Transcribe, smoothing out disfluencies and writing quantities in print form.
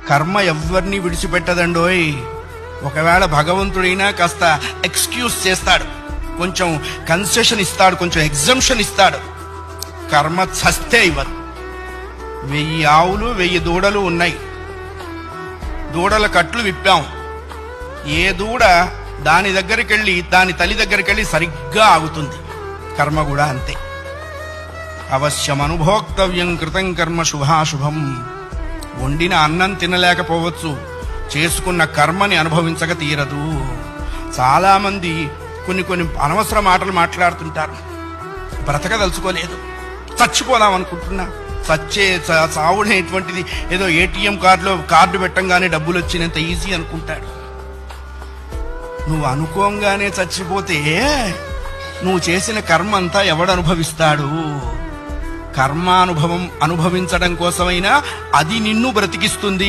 కర్మ ఎవరిని విడిచిపెట్టదండోయ్. ఒకవేళ భగవంతుడైనా కాస్త ఎక్స్క్యూజ్ చేస్తాడు, కొంచెం కన్సెషన్ ఇస్తాడు, కొంచెం ఎగ్జంప్షన్ ఇస్తాడు. కర్మ చస్తే ఇవ్వదు. 1000 ఆవులు 1000 దూడలు ఉన్నాయి. దూడల కట్లు విప్పాం. ఏ దూడ దాని దగ్గరికి వెళ్ళి దాని తల్లి దగ్గరికి వెళ్ళి సరిగ్గా ఆగుతుంది. కర్మ కూడా అంతే. అవశ్యం అనుభోక్తవ్యం కృతం కర్మ శుభాశుభం. వండిన అన్నం తినలేకపోవచ్చు, చేసుకున్న కర్మని అనుభవించక తీరదు. చాలా మంది కొన్ని అనవసర మాటలు మాట్లాడుతుంటారు. బ్రతకదలుచుకోలేదు, చచ్చిపోదాం అనుకుంటున్నా. చావునేటువంటిది ఏదో ఏటీఎం కార్డు పెట్టంగానే డబ్బులు వచ్చినంత ఈజీ అనుకుంటాడు. నువ్వు అనుకోంగానే చచ్చిపోతే నువ్వు చేసిన కర్మ అంతా ఎవడు అనుభవిస్తాడు? కర్మానుభవం అనుభవించడం కోసమైనా అది నిన్ను బ్రతికిస్తుంది.